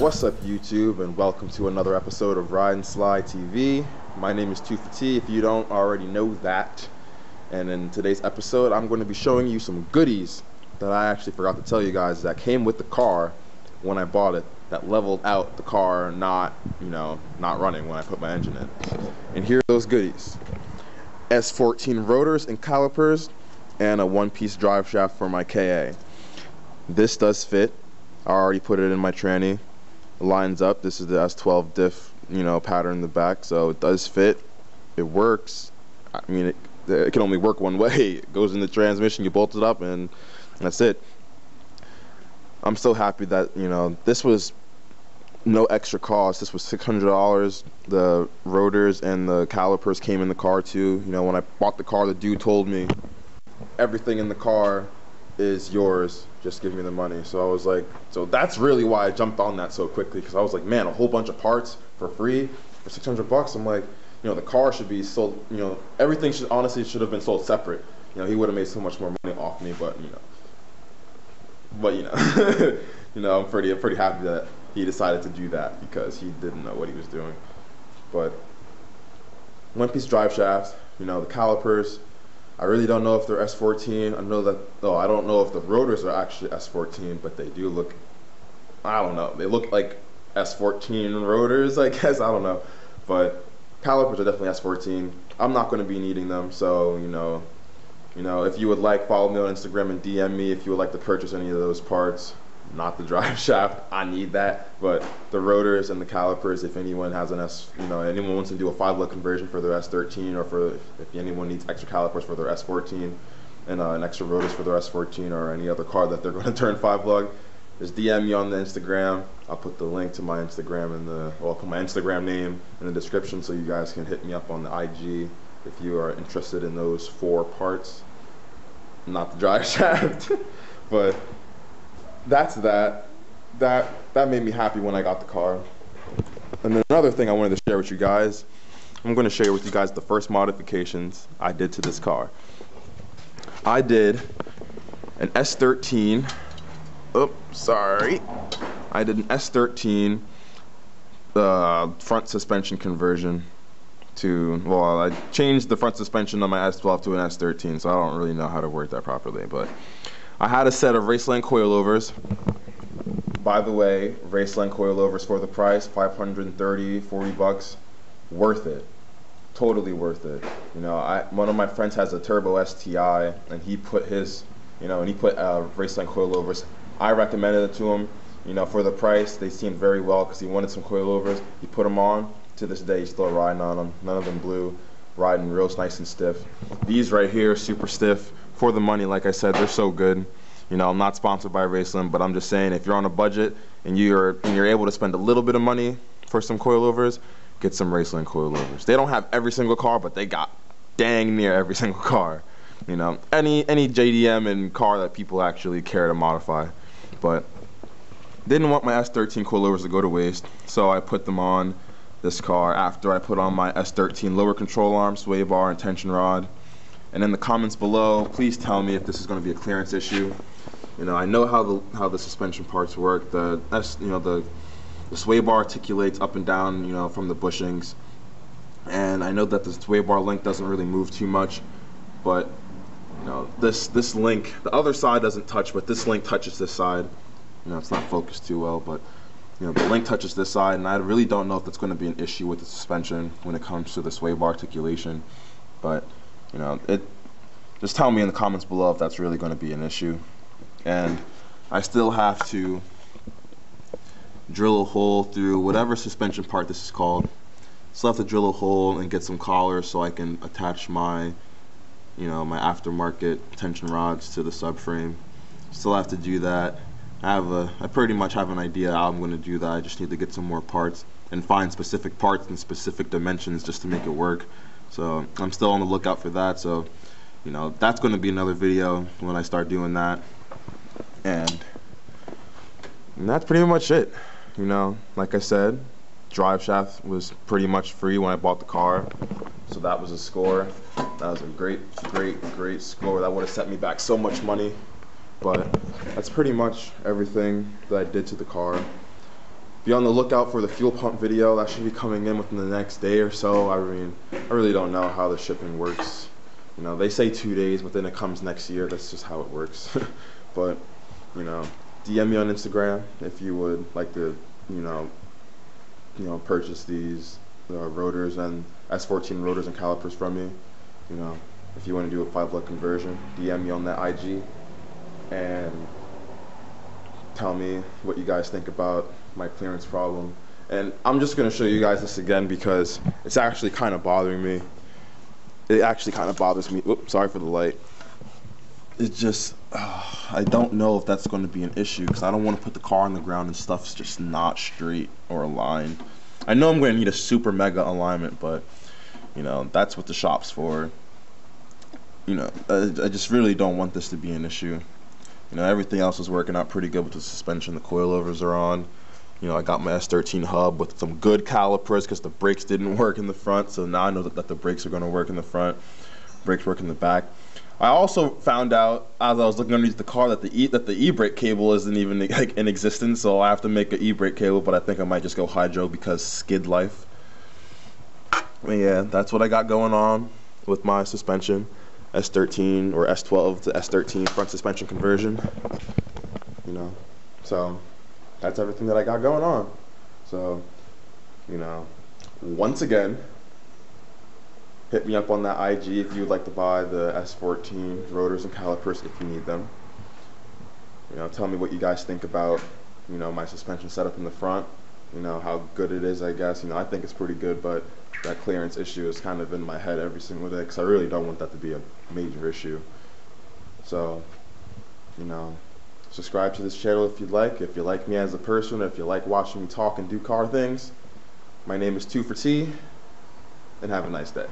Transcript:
What's up, YouTube, and welcome to another episode of Ride and Slide TV. My name is 2 if you don't already know that. And in today's episode, I'm going to be showing you some goodies that I actually forgot to tell you guys that came with the car when I bought it, that leveled out the car not running when I put my engine in. And here are those goodies. S13 rotors and calipers and a one-piece drive shaft for my KA. This does fit. I already put it in my tranny. It lines up. This is the S12 diff, pattern in the back, so it does fit. It works. I mean, it can only work one way. It goes in the transmission, you bolt it up, and that's it. I'm so happy that, this was no extra cost. This was $600. The rotors and the calipers came in the car too. When I bought the car, the dude told me everything in the car is yours, just give me the money. So I was like, so that's really why I jumped on that so quickly, because I was like, man, a whole bunch of parts for free for $600. I'm like, the car should be sold, everything should have been sold separate. He would have made so much more money off me, but I'm pretty happy that he decided to do that, because he didn't know what he was doing. But one-piece drive shafts, the calipers, I really don't know if they're S14. I don't know if the rotors are actually S14, but they do look, I don't know, they look like S14 rotors, I guess, I don't know. But calipers are definitely S14. I'm not going to be needing them, so, if you would like, follow me on Instagram and DM me if you would like to purchase any of those parts. Not the drive shaft, I need that, but the rotors and the calipers, if anyone has an anyone wants to do a 5-lug conversion for their S13, or if anyone needs extra calipers for their S14 and an extra rotors for their S14 or any other car that they're going to turn 5-lug, just DM me on the Instagram. I'll put the link to my Instagram I'll put my Instagram name in the description, so you guys can hit me up on the IG if you are interested in those 4 parts. Not the drive shaft, but that's that made me happy when I got the car. And then another thing I wanted to share with you guys, I'm going to share with you guys the first modifications I did to this car. I did an S13, I did an S13 front suspension conversion I changed the front suspension on my S12 to an S13, so I don't really know how to word that properly, but I had a set of Raceland Coilovers. By the way, Raceland Coilovers for the price, $530, $40, worth it. Totally worth it. One of my friends has a Turbo STI, and he put Raceland Coilovers. I recommended it to him. For the price, they seemed very well, because he wanted some coilovers. He put them on. To this day, he's still riding on them. None of them blew. Riding real nice and stiff. These right here, super stiff. For the money, like I said, they're so good. I'm not sponsored by Raceland, but I'm just saying, if you're on a budget and you're able to spend a little bit of money for some coilovers, get some Raceland coilovers. They don't have every single car, but they got dang near every single car. Any JDM and car that people actually care to modify. But didn't want my S13 coilovers to go to waste, so I put them on this car after I put on my S13 lower control arm, sway bar, and tension rod. And in the comments below, please tell me if this is going to be a clearance issue. I know how the suspension parts work. The sway bar articulates up and down, from the bushings. And I know that the sway bar link doesn't really move too much, but this link, the other side doesn't touch, but this link touches this side. It's not focused too well, but the link touches this side, and I really don't know if that's going to be an issue with the suspension when it comes to the sway bar articulation. But just tell me in the comments below if that's really going to be an issue. And I still have to drill a hole through whatever suspension part this is called. Still have to drill a hole and get some collars so I can attach my my aftermarket tension rods to the subframe. Still have to do that. I pretty much have an idea how I'm going to do that. I just need to get some more parts and find specific parts and specific dimensions just to make it work. So I'm still on the lookout for that. So that's going to be another video when I start doing that. And that's pretty much it. Like I said, drive shaft was pretty much free when I bought the car, so that was a score. That was a great score. That would have set me back so much money. But that's pretty much everything that I did to the car. be on the lookout for the fuel pump video. That should be coming in within the next day or so. I mean, I really don't know how the shipping works. You know, they say 2 days, but then it comes next year. That's just how it works. But, you know, DM me on Instagram if you would like to, you know, purchase these rotors and S14 rotors and calipers from me. You know, if you want to do a 5-leg conversion, DM me on that IG and tell me what you guys think about my clearance problem. And I'm just going to show you guys this again because it's actually kind of bothering me. It actually kind of bothers me. Oops, sorry for the light. It's just, I don't know if that's going to be an issue because I don't want to put the car on the ground and stuff's just not straight or aligned. I know I'm going to need a super mega alignment, but, you know, that's what the shop's for. You know, I just really don't want this to be an issue. You know, everything else is working out pretty good with the suspension. The coilovers are on. You know, I got my S13 hub with some good calipers because the brakes didn't work in the front, so now I know that the brakes are going to work in the front. Brakes work in the back. I also found out as I was looking underneath the car that the e-brake cable isn't even like in existence, so I have to make an e-brake cable, but I think I might just go hydro because skid life. But yeah, that's what I got going on with my suspension. S13 or S12 to S13 front suspension conversion. You know, so that's everything that I got going on. So, you know, once again, hit me up on that IG if you would like to buy the S14 rotors and calipers if you need them. You know, tell me what you guys think about, you know, my suspension setup in the front. You know, how good it is, I guess. You know, I think it's pretty good, but that clearance issue is kind of in my head every single day because I really don't want that to be a major issue. So, you know, subscribe to this channel if you'd like. If you like me as a person, if you like watching me talk and do car things, my name is 2 for T, and have a nice day.